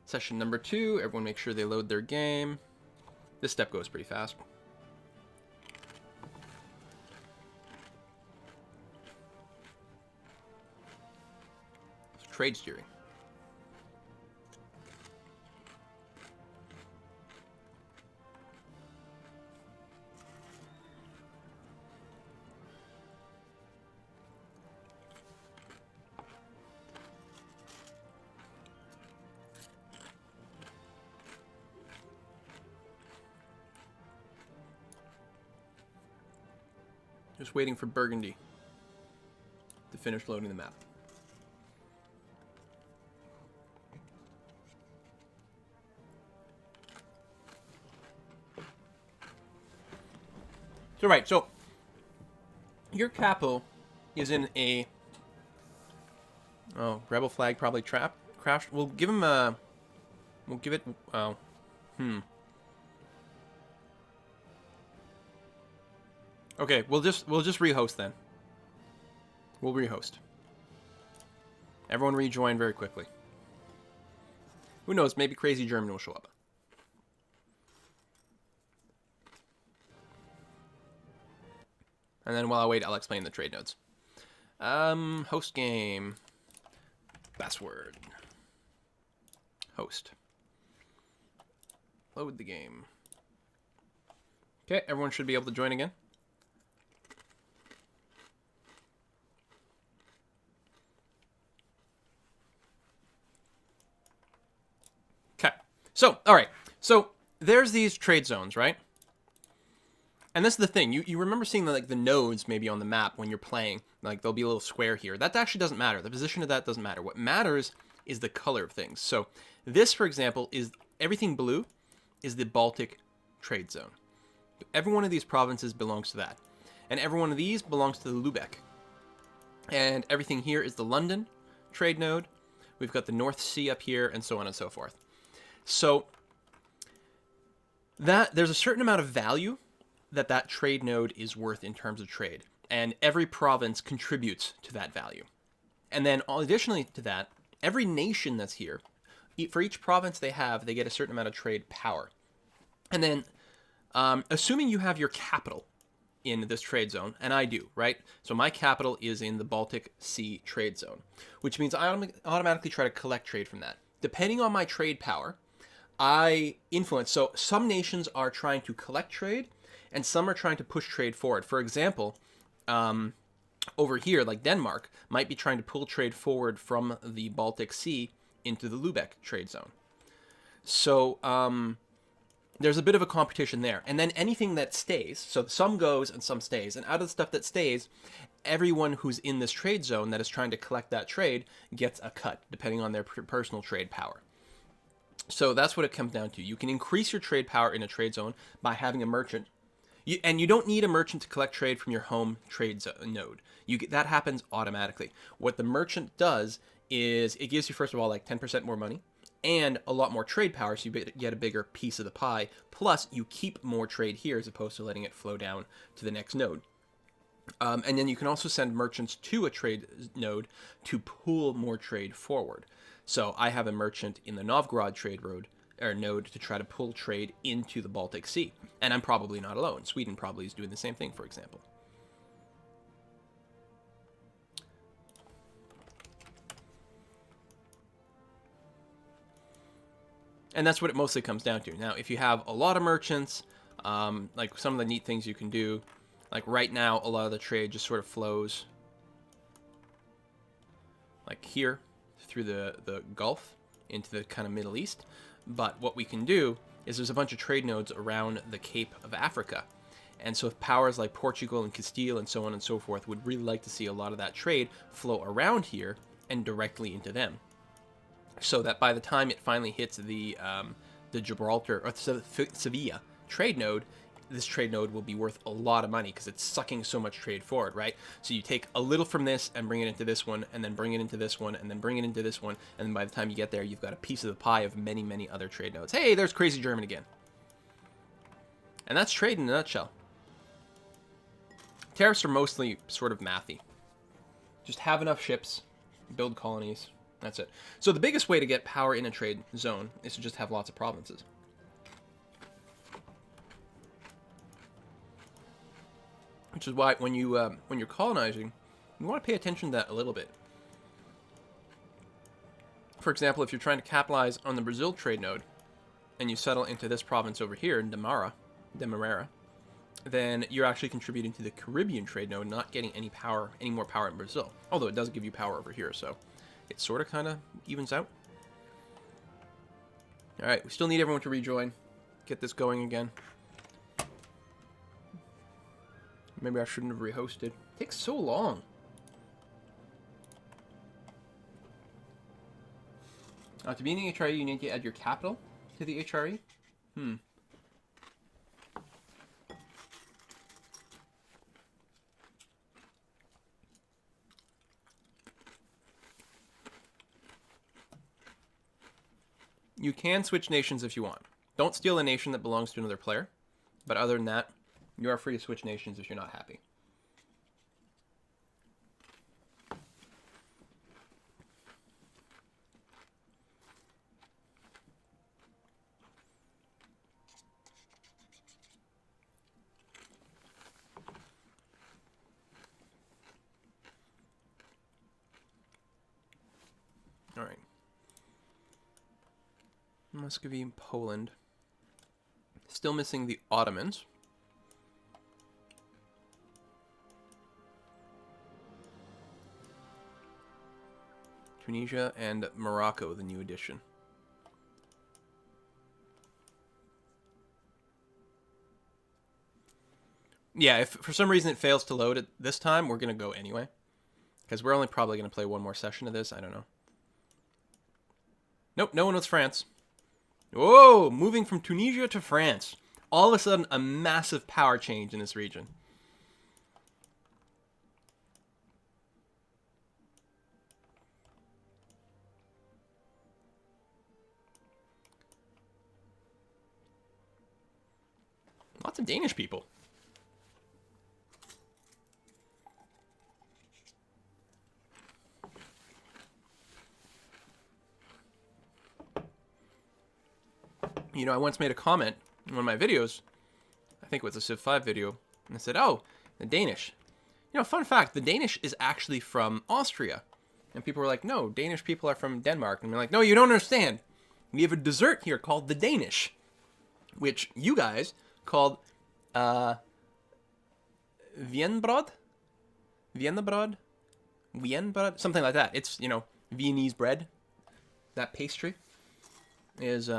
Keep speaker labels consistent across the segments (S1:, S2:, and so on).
S1: Session number 2. Everyone make sure they load their game. This step goes pretty fast. Trade steering. Just waiting for Burgundy to finish loading the map. So right, so your capital is in a rebel flag probably crashed. We'll give him a we'll give it Okay, we'll just rehost then. We'll rehost. Everyone rejoin very quickly. Who knows, maybe Crazy German will show up. And then while I wait, I'll explain the trade nodes. Host game. Password. Host. Load the game. Okay, everyone should be able to join again. Okay. So, all right. So, there's these trade zones, right? And this is the thing. You remember seeing the nodes maybe on the map when you're playing. Like, there'll be a little square here. That actually doesn't matter. The position of that doesn't matter. What matters is the color of things. So, this, for example, is everything blue is the Baltic trade zone. Every one of these provinces belongs to that. And every one of these belongs to the Lubeck. And everything here is the London trade node. We've got the North Sea up here, and so on and so forth. So, there's a certain amount of value that trade node is worth in terms of trade. And every province contributes to that value. And then additionally to that, every nation that's here, for each province they get a certain amount of trade power. And then, assuming you have your capital in this trade zone, and I do, right? So my capital is in the Baltic Sea trade zone, which means I automatically try to collect trade from that. Depending on my trade power, I influence. So some nations are trying to collect trade, and some are trying to push trade forward. For example, over here, like Denmark, might be trying to pull trade forward from the Baltic Sea into the Lubeck trade zone. So there's a bit of a competition there. And then anything that stays, so some goes and some stays. And out of the stuff that stays, everyone who's in this trade zone that is trying to collect that trade gets a cut, depending on their personal trade power. So that's what it comes down to. You can increase your trade power in a trade zone by having a merchant. And you don't need a merchant to collect trade from your home trade node. That happens automatically. What the merchant does is it gives you, first of all, like 10% more money and a lot more trade power, so you get a bigger piece of the pie. Plus, you keep more trade here as opposed to letting it flow down to the next node. And then you can also send merchants to a trade node to pull more trade forward. So I have a merchant in the Novgorod trade node to try to pull trade into the Baltic Sea. And I'm probably not alone. Sweden probably is doing the same thing, for example. And that's what it mostly comes down to. Now, if you have a lot of merchants, like some of the neat things you can do, like right now, a lot of the trade just sort of flows like here through the Gulf into the kind of Middle East. But what we can do is there's a bunch of trade nodes around the Cape of Africa. And so if powers like Portugal and Castile and so on and so forth would really like to see a lot of that trade flow around here and directly into them. So that by the time it finally hits the Gibraltar or Sevilla trade node, this trade node will be worth a lot of money because it's sucking so much trade forward, right? So you take a little from this and bring it into this one, and then bring it into this one, and then bring it into this one, and then by the time you get there, you've got a piece of the pie of many, many other trade nodes. Hey, there's Crazy German again. And that's trade in a nutshell. Tariffs are mostly sort of mathy. Just have enough ships, build colonies, That's it. So the biggest way to get power in a trade zone is to just have lots of provinces. Which is why when you're colonizing, you want to pay attention to that a little bit. For example, if you're trying to capitalize on the Brazil trade node, and you settle into this province over here in Demerara, then you're actually contributing to the Caribbean trade node, not getting any more power in Brazil. Although it does give you power over here, so it sort of kind of evens out. All right, we still need everyone to rejoin. Get this going again. Maybe I shouldn't have rehosted. It takes so long. To be in the HRE, you need to add your capital to the HRE. You can switch nations if you want. Don't steal a nation that belongs to another player. But other than that, you are free to switch nations if you're not happy. All right. Muscovy, Poland. Still missing the Ottomans. Tunisia and Morocco, the new addition. Yeah, if for some reason it fails to load it this time, we're going to go anyway. Because we're only probably going to play one more session of this. I don't know. Nope, no one was France. Whoa, moving from Tunisia to France. All of a sudden, a massive power change in this region. Lots of Danish people. You know, I once made a comment in one of my videos, I think it was a Civ 5 video, and I said, oh, the Danish. You know, fun fact, the Danish is actually from Austria. And people were like, no, Danish people are from Denmark. And we're like, no, you don't understand. We have a dessert here called the Danish, which you guys called Vienbrod? Viennebrod? Vienbrod? Something like that. It's, you know, Viennese bread. That pastry is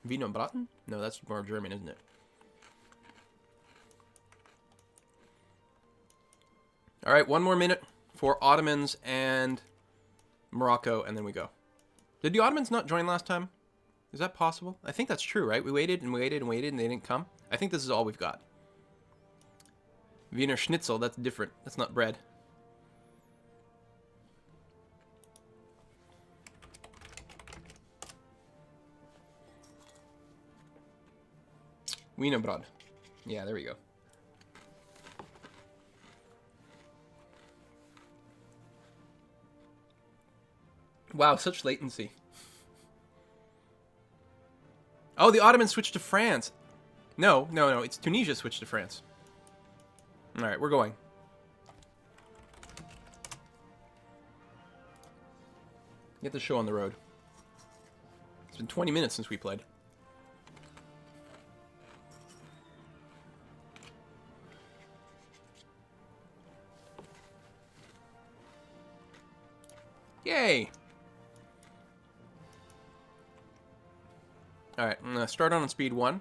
S1: Wienerbraten? No, that's more German, isn't it? All right, one more minute for Ottomans and Morocco, and then we go. Did the Ottomans not join last time? Is that possible? I think that's true, right? We waited and waited and waited, and they didn't come. I think this is all we've got. Wiener Schnitzel, that's different. That's not bread. Wienerbrod. Yeah, there we go. Wow, such latency. Oh, the Ottomans switched to France. No, it's Tunisia switched to France. All right, we're going. Get the show on the road. It's been 20 minutes since we played. Yay! Alright, I'm going to start on speed 1,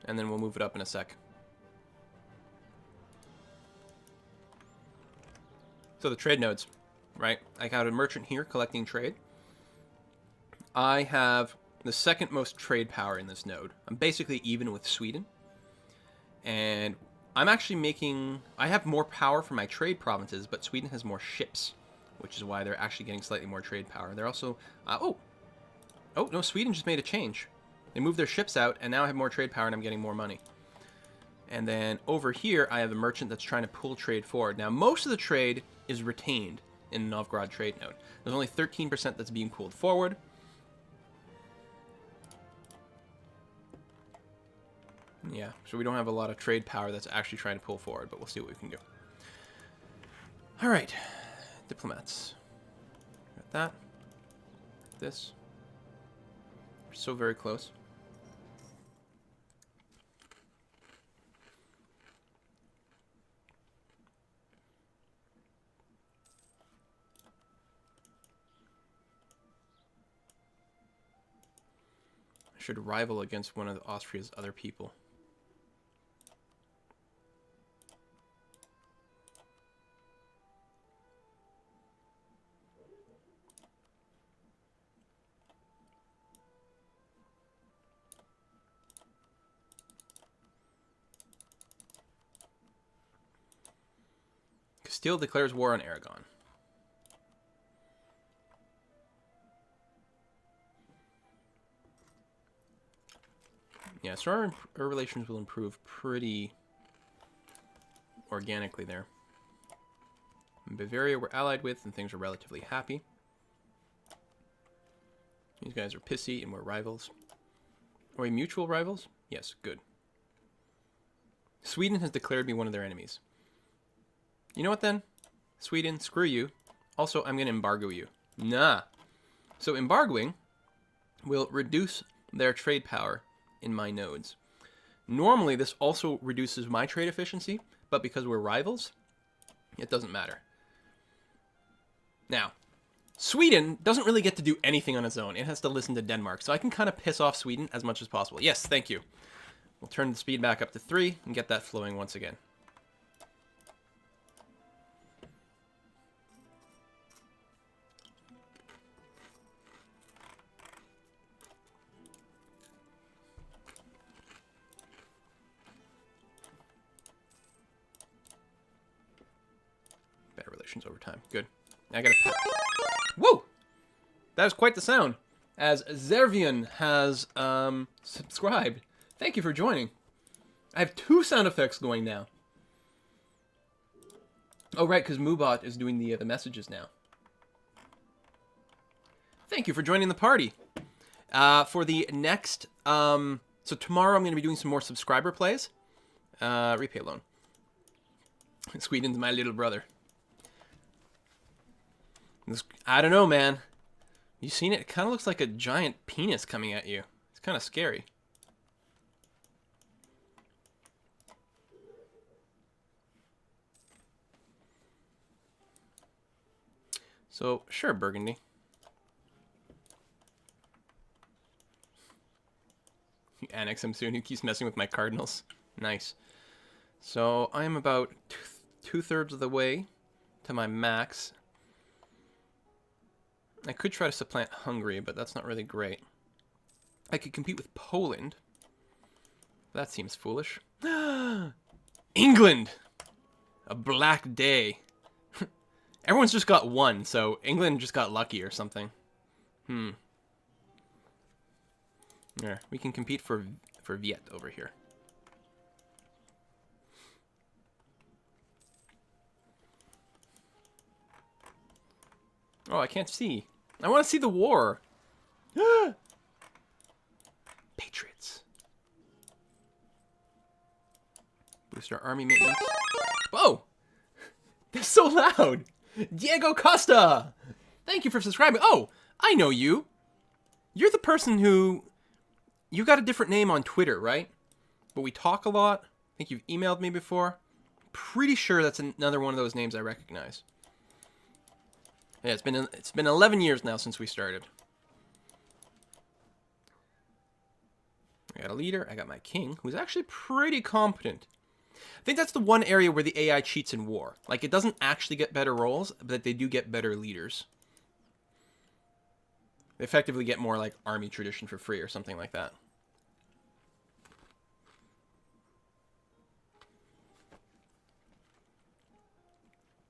S1: and then we'll move it up in a sec. So the trade nodes, right? I got a merchant here collecting trade. I have the second most trade power in this node. I'm basically even with Sweden. And I'm actually making... I have more power for my trade provinces, but Sweden has more ships, which is why they're actually getting slightly more trade power. They're also... Oh, no, Sweden just made a change. They moved their ships out, and now I have more trade power, and I'm getting more money. And then over here, I have a merchant that's trying to pull trade forward. Now, most of the trade is retained in the Novgorod trade node. There's only 13% that's being pulled forward. Yeah, so we don't have a lot of trade power that's actually trying to pull forward, but we'll see what we can do. All right, diplomats. Got that. This. We're so very close. I should rival against one of Austria's other people. Castile declares war on Aragon. Yeah, so our relations will improve pretty organically there. In Bavaria we're allied with and things are relatively happy. These guys are pissy and we're rivals. Are we mutual rivals? Yes, good. Sweden has declared me one of their enemies. You know what then? Sweden, screw you. Also, I'm going to embargo you. Nah. So embargoing will reduce their trade power in my nodes. Normally, this also reduces my trade efficiency, but because we're rivals, it doesn't matter. Now, Sweden doesn't really get to do anything on its own. It has to listen to Denmark, so I can kind of piss off Sweden as much as possible. Yes, thank you. We'll turn the speed back up to 3 and get that flowing once again. Better relations over time. Good. I gotta... Whoa! That was quite the sound. As Zervian has subscribed. Thank you for joining. I have 2 sound effects going now. Oh, right, because Moobot is doing the messages now. Thank you for joining the party. For the next... so tomorrow I'm going to be doing some more subscriber plays. Repay loan. Sweden's my little brother. I don't know, man. You seen it? It kind of looks like a giant penis coming at you. It's kind of scary. So, sure, Burgundy. You annex him soon. He keeps messing with my cardinals. Nice. So, I'm about two-thirds of the way to my max. I could try to supplant Hungary, but that's not really great. I could compete with Poland. That seems foolish. England! A black day. Everyone's just got 1, so England just got lucky or something. Yeah, we can compete for Viet over here. Oh, I can't see. I want to see the war. Patriots. Boost our army maintenance. Whoa! That's so loud! Diego Costa! Thank you for subscribing. Oh, I know you. You're the person who... You got a different name on Twitter, right? But we talk a lot. I think you've emailed me before. Pretty sure that's another one of those names I recognize. Yeah, it's been 11 years now since we started. I got a leader. I got my king, who's actually pretty competent. I think that's the one area where the AI cheats in war. Like, it doesn't actually get better roles, but they do get better leaders. They effectively get more, like, army tradition for free or something like that.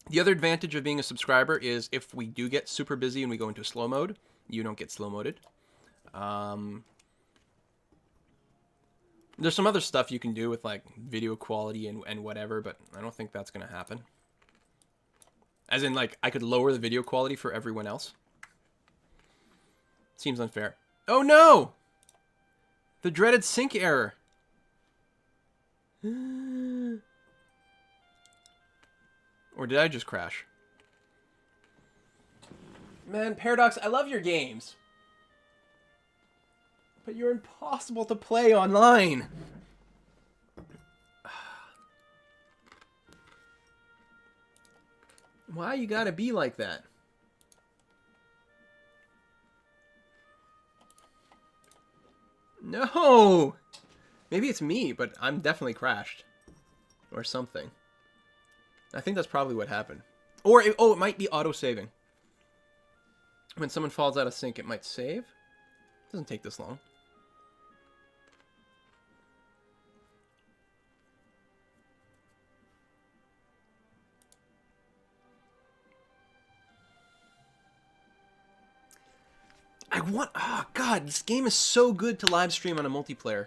S1: The other advantage of being a subscriber is if we do get super busy and we go into slow mode, you don't get slow moded. There's some other stuff you can do with like video quality and whatever, but I don't think that's going to happen. As in, like, I could lower the video quality for everyone else. Seems unfair. Oh no! The dreaded sync error. Or did I just crash? Man, Paradox, I love your games. But you're impossible to play online. Why you gotta be like that? No! Maybe it's me, but I'm definitely crashed. Or something. I think that's probably what happened. Or, it might be auto-saving. When someone falls out of sync, it might save. It doesn't take this long. Oh god, this game is so good to live stream on a multiplayer.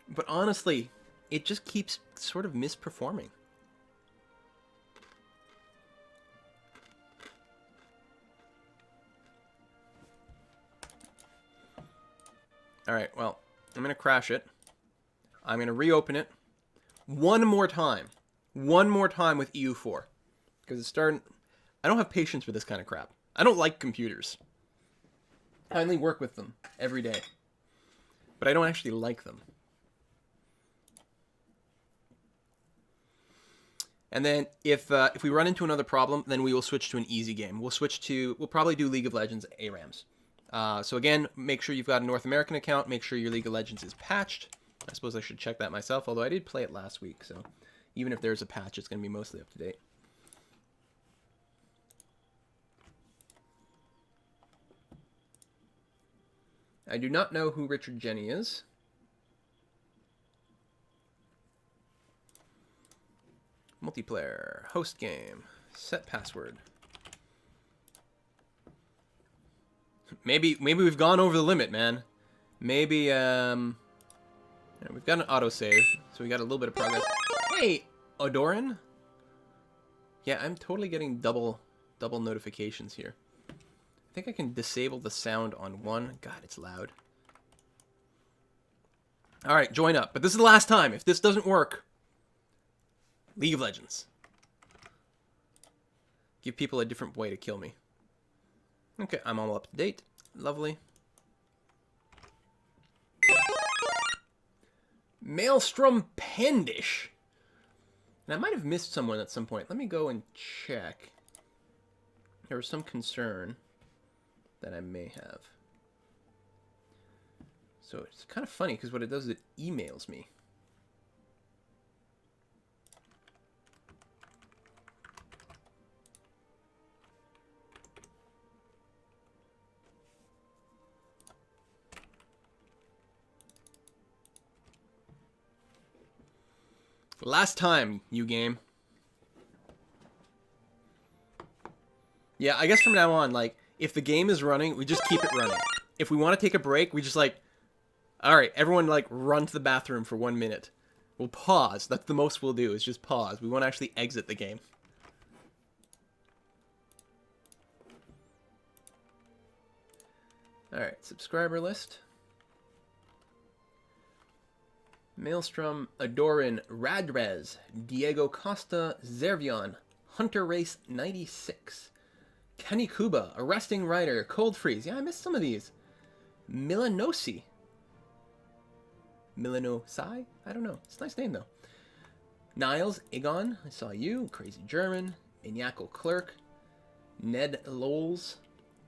S1: But honestly, it just keeps sort of misperforming. Alright, well, I'm going to crash it. I'm going to reopen it. One more time. One more time with EU4. Because it's starting... I don't have patience for this kind of crap. I don't like computers. I only work with them every day. But I don't actually like them. And then if we run into another problem, then we will switch to an easy game. We'll probably do League of Legends ARAMs. So again, make sure you've got a North American account. Make sure your League of Legends is patched. I suppose I should check that myself, although I did play it last week. So even if there's a patch, it's going to be mostly up to date. I do not know who Richard Jenny is. Multiplayer, host game, set password. Maybe we've gone over the limit, man. Maybe yeah, we've got an autosave, so we got a little bit of progress. Hey, Odoran? Yeah, I'm totally getting double notifications here. I think I can disable the sound on one. God, it's loud. Alright, join up. But this is the last time. If this doesn't work, League of Legends. Give people a different way to kill me. Okay, I'm all up to date. Lovely. Maelstrom Pandish. And I might have missed someone at some point. Let me go and check. There was some concern that I may have. So it's kind of funny because what it does is it emails me. Last time, you game. Yeah, I guess from now on, like, if the game is running, we just keep it running. If we want to take a break, we just, like, alright, everyone, like, run to the bathroom for 1 minute. We'll pause. That's the most we'll do, is just pause. We won't actually exit the game. Alright, subscriber list. Maelstrom, Adoran, Radrez, Diego Costa, Zervion, Hunter Race 96, Kenny Kuba, Arresting Rider, Cold Freeze. Yeah, I missed some of these. Milanosi. Milanosai? I don't know. It's a nice name, though. Niles, Egon, I saw you. Crazy German, Maniacal Clerk, Ned Lowles,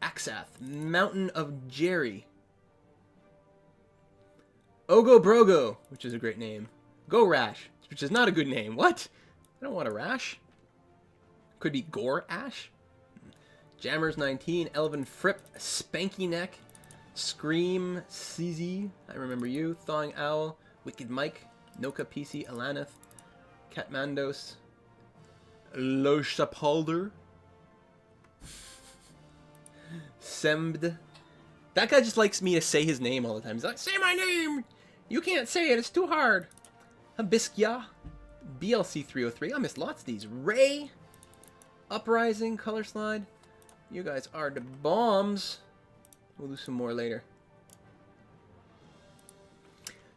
S1: Axath, Mountain of Jerry, Ogo Brogo, which is a great name. Go Rash, which is not a good name. What? I don't want a rash. Could be Gore Ash. Jammers 19, Elvin Fripp, Spanky Neck, Scream CZ, I remember you. Thawing Owl, Wicked Mike, Noka PC, Alaneth, Katmandos, Loshapalder, Semd. That guy just likes me to say his name all the time. He's like, say my name! You can't say it, it's too hard. Hibiskia, BLC 303. I missed lots of these. Ray, Uprising, Color Slide. You guys are the bombs. We'll do some more later.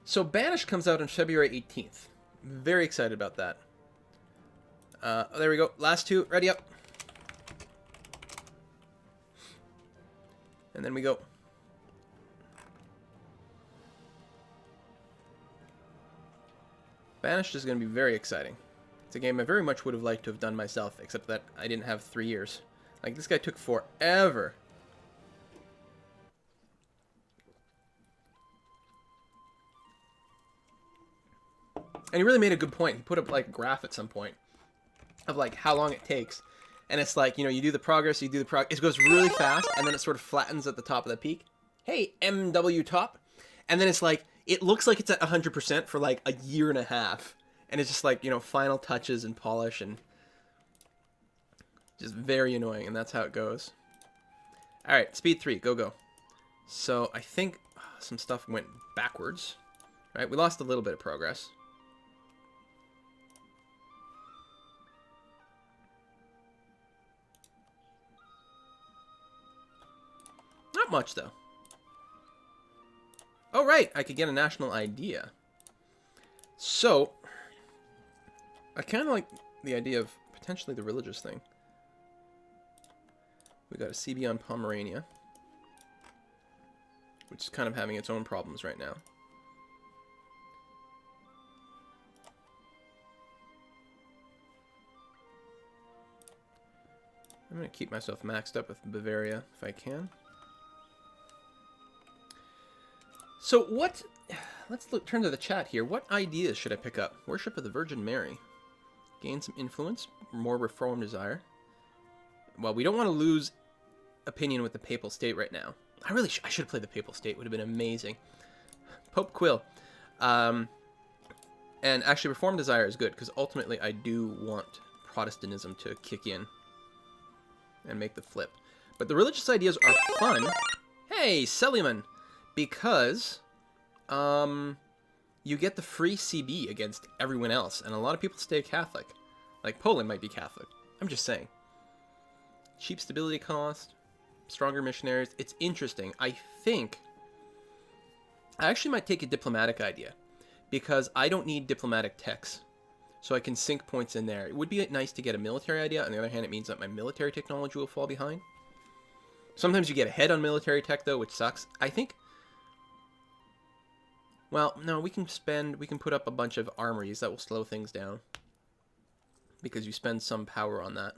S1: So Banish comes out on February 18th. Very excited about that. There we go. Last two. Ready up. And then we go. Banished is going to be very exciting. It's a game I very much would have liked to have done myself, except that I didn't have 3 years. Like, this guy took forever. And he really made a good point. He put up, like, a graph at some point of, like, how long it takes. And it's like, you know, you do the progress, it goes really fast, and then it sort of flattens at the top of the peak. Hey, MW top. And then it's like, it looks like it's at 100% for, like, a year and a half. And it's just like, you know, final touches and polish and just very annoying, and that's how it goes. All right, speed 3, go. So I think some stuff went backwards, right? We lost a little bit of progress. Not much, though. Oh, right, I could get a national idea. So, I kind of like the idea of potentially the religious thing. We got a CB on Pomerania, which is kind of having its own problems right now. I'm going to keep myself maxed up with Bavaria if I can. So what, let's turn to the chat here. What ideas should I pick up? Worship of the Virgin Mary. Gain some influence, more reform desire. Well, we don't want to lose opinion with the Papal State right now. I should have played the Papal State. Would have been amazing. Pope Quill. And actually, reform desire is good, because ultimately I do want Protestantism to kick in and make the flip. But the religious ideas are fun. Hey, Seliman! Because you get the free CB against everyone else, and a lot of people stay Catholic. Like, Poland might be Catholic. I'm just saying. Cheap stability cost, stronger missionaries. It's interesting. I think I actually might take a diplomatic idea, because I don't need diplomatic techs, so I can sink points in there. It would be nice to get a military idea. On the other hand, it means that my military technology will fall behind. Sometimes you get ahead on military tech, though, which sucks. I think... Well, no, we can put up a bunch of armories that will slow things down, because you spend some power on that.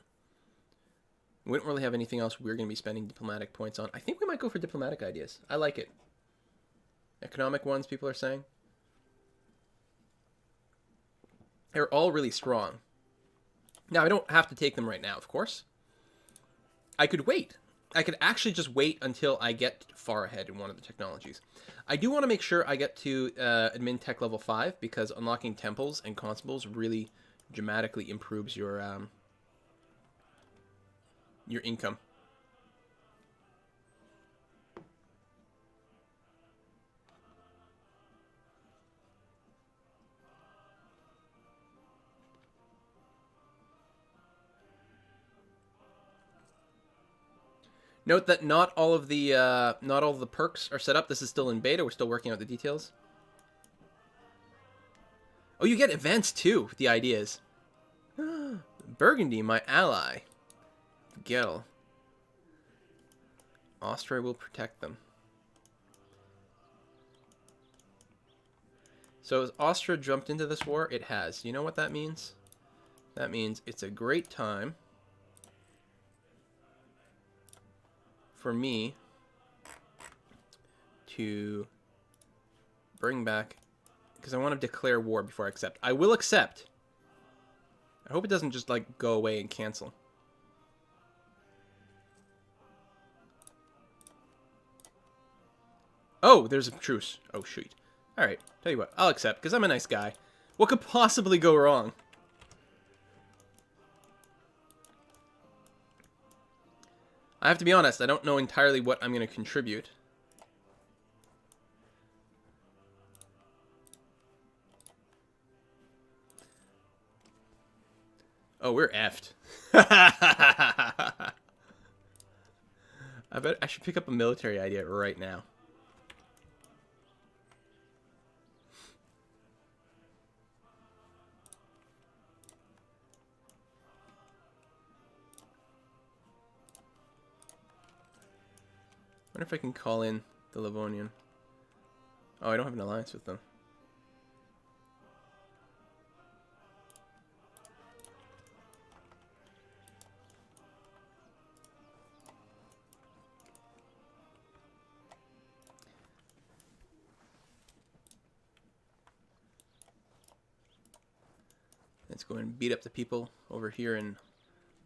S1: We wouldn't really have anything else we're going to be spending diplomatic points on. I think we might go for diplomatic ideas. I like it. Economic ones, people are saying. They're all really strong. Now, I don't have to take them right now, of course. I could wait. I could actually just wait until I get far ahead in one of the technologies. I do want to make sure I get to admin tech level 5, because unlocking temples and constables really dramatically improves your income. Note that not all of the perks are set up. This is still in beta. We're still working out the details. Oh, you get events too with the ideas. Burgundy, my ally. Gel. Austria will protect them. So has Austria jumped into this war? It has. You know what that means? That means it's a great time for me to bring back, because I want to declare war before I accept. I will accept. I hope it doesn't just like go away and cancel. Oh, there's a truce. Oh, shoot. All right, tell you what, I'll accept, because I'm a nice guy. What could possibly go wrong? I have to be honest, I don't know entirely what I'm going to contribute. Oh, we're effed. I bet I should pick up a military idea right now. I wonder if I can call in the Livonian. Oh, I don't have an alliance with them. Let's go and beat up the people over here in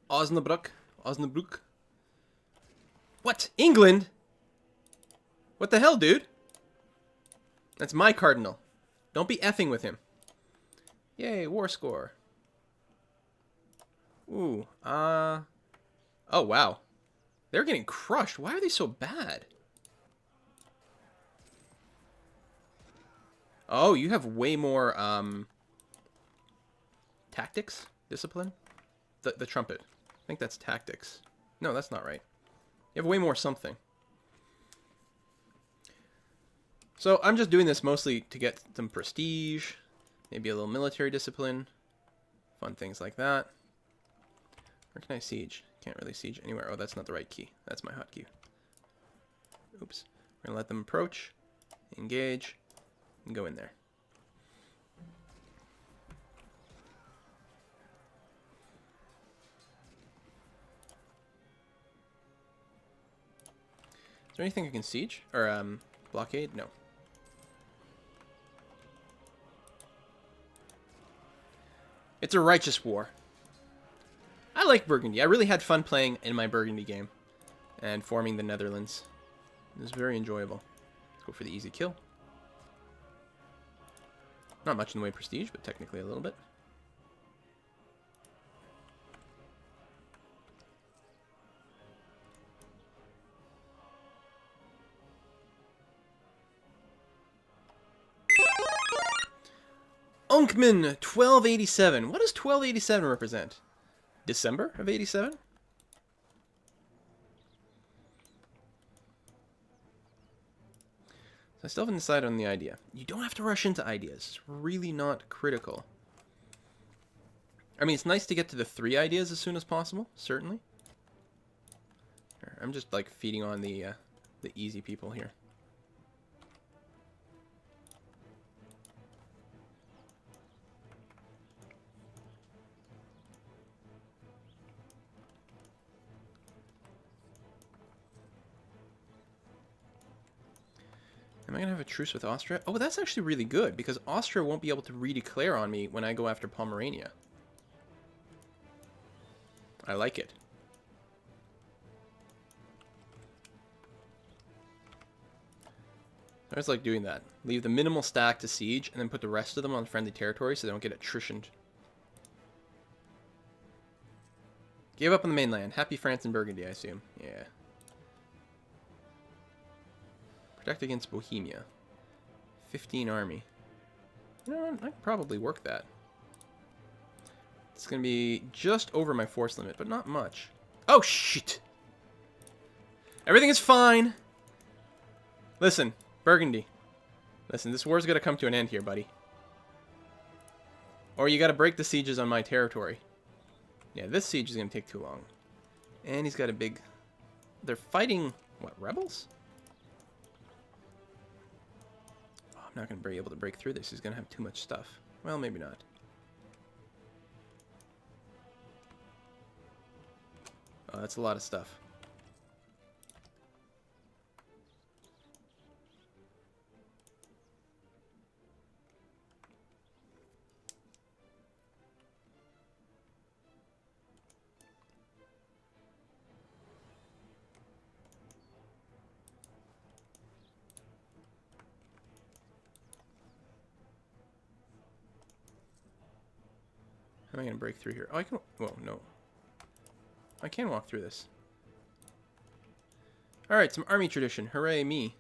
S1: Osnabrück. Osnabrück. What? England? What the hell, dude? That's my cardinal. Don't be effing with him. Yay, war score. Ooh, oh, wow. They're getting crushed. Why are they so bad? Oh, you have way more, tactics? Discipline? The trumpet. I think that's tactics. No, that's not right. You have way more something. So I'm just doing this mostly to get some prestige, maybe a little military discipline, fun things like that. Where can I siege? Can't really siege anywhere. Oh, that's not the right key. That's my hotkey. Oops. We're going to let them approach, engage, and go in there. Is there anything I can siege? Or, blockade? No. It's a righteous war. I like Burgundy. I really had fun playing in my Burgundy game and forming the Netherlands. It was very enjoyable. Let's go for the easy kill. Not much in the way of prestige, but technically a little bit. Unkman 1287. What does 1287 represent? December of 87? So I still haven't decided on the idea. You don't have to rush into ideas. It's really not critical. I mean, it's nice to get to the 3 ideas as soon as possible, certainly. I'm just like feeding on the easy people here. Am I going to have a truce with Austria? Oh, that's actually really good, because Austria won't be able to redeclare on me when I go after Pomerania. I like it. I always like doing that. Leave the minimal stack to siege, and then put the rest of them on friendly territory so they don't get attritioned. Gave up on the mainland. Happy France and Burgundy, I assume. Yeah. Protect against Bohemia. 15 army. You know what? I could probably work that. It's going to be just over my force limit, but not much. Oh, shit! Everything is fine! Listen, Burgundy. Listen, this war's got to come to an end here, buddy. Or you got to break the sieges on my territory. Yeah, this siege is going to take too long. And he's got a big... They're fighting... What, rebels? Oh, I'm not going to be able to break through this. He's going to have too much stuff. Well, maybe not. Oh, that's a lot of stuff. How am I going to break through here? Oh, I can... Whoa, no. I can walk through this. Alright, some army tradition. Hooray me.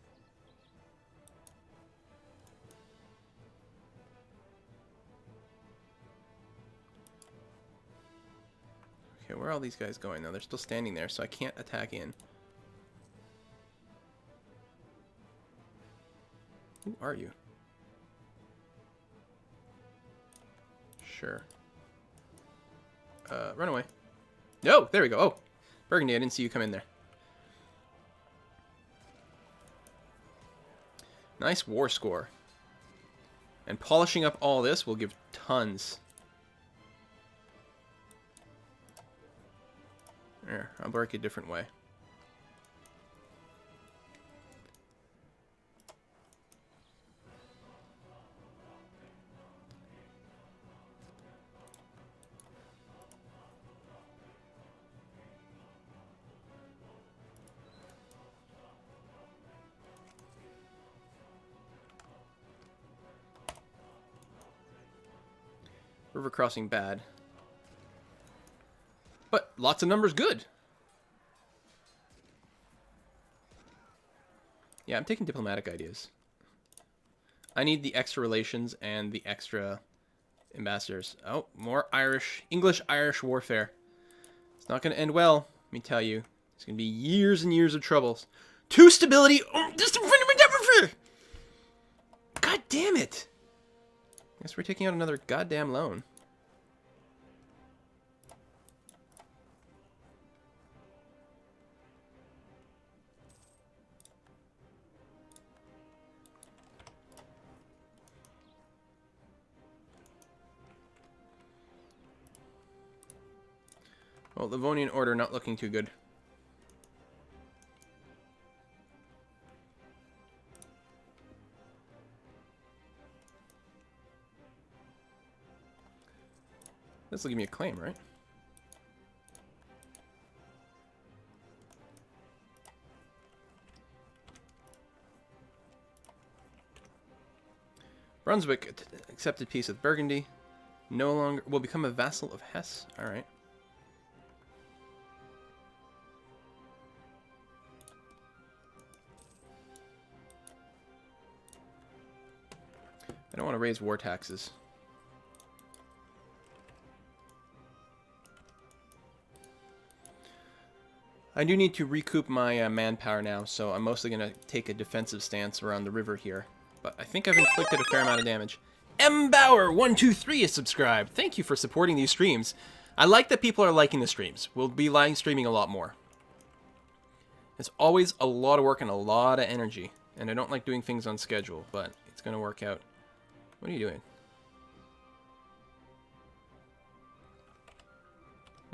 S1: Okay, where are all these guys going, though? They're still standing there, so I can't attack in. Who are you? Sure. Run away. No! There we go. Oh! Burgundy, I didn't see you come in there. Nice war score. And polishing up all this will give tons. There, I'll work a different way. River crossing bad. But lots of numbers good. Yeah, I'm taking diplomatic ideas. I need the extra relations and the extra ambassadors. Oh, more English-Irish warfare. It's not going to end well, let me tell you. It's going to be years and years of troubles. Two stability. Oh, God damn it. Guess we're taking out another goddamn loan. Well, Livonian Order not looking too good. This will give me a claim, right? Brunswick accepted peace with Burgundy. No longer will become a vassal of Hesse. All right. I don't want to raise war taxes. I do need to recoup my manpower now, so I'm mostly going to take a defensive stance around the river here. But I think I've inflicted a fair amount of damage. M. Bauer123 is subscribed. Thank you for supporting these streams. I like that people are liking the streams. We'll be live streaming a lot more. It's always a lot of work and a lot of energy. And I don't like doing things on schedule, but it's going to work out. What are you doing?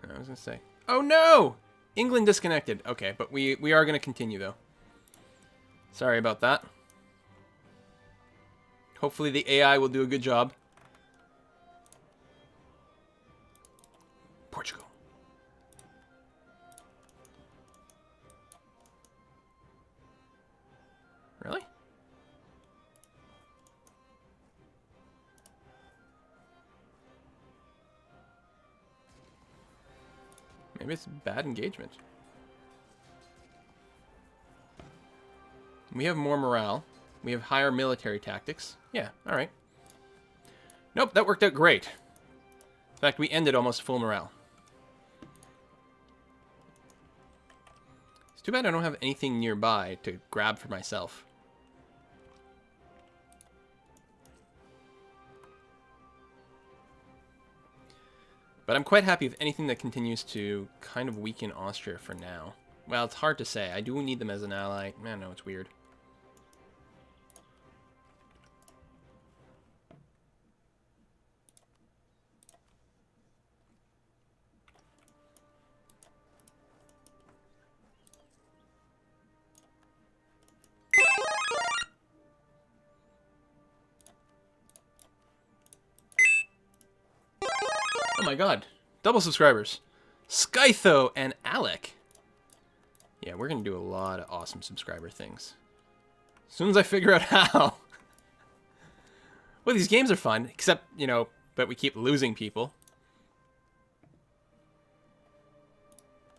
S1: I was going to say. Oh no! England disconnected. Okay, but we are going to continue, though. Sorry about that. Hopefully the AI will do a good job. Portugal. Really? Maybe it's bad engagement. We have more morale. We have higher military tactics. Yeah, alright. Nope, that worked out great. In fact, we ended almost full morale. It's too bad I don't have anything nearby to grab for myself. But I'm quite happy with anything that continues to kind of weaken Austria for now. Well, it's hard to say. I do need them as an ally. Man, no, it's weird. Oh my god. Double subscribers. Skytho and Alec. Yeah, we're going to do a lot of awesome subscriber things. As soon as I figure out how. Well, these games are fun, except, you know, but we keep losing people.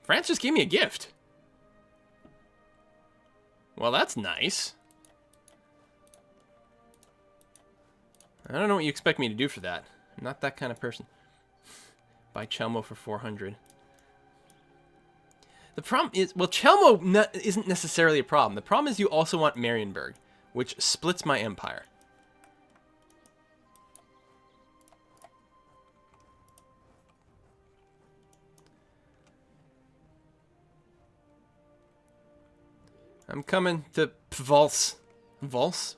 S1: France just gave me a gift. Well, that's nice. I don't know what you expect me to do for that. I'm not that kind of person. Buy Chelmo for 400. The problem is, well, Chelmo isn't necessarily a problem. The problem is you also want Marienburg, which splits my empire. I'm coming to Pvals. Vals?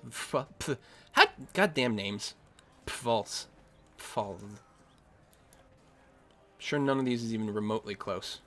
S1: How goddamn names. Pvals. Pvals. Sure none of these is even remotely close.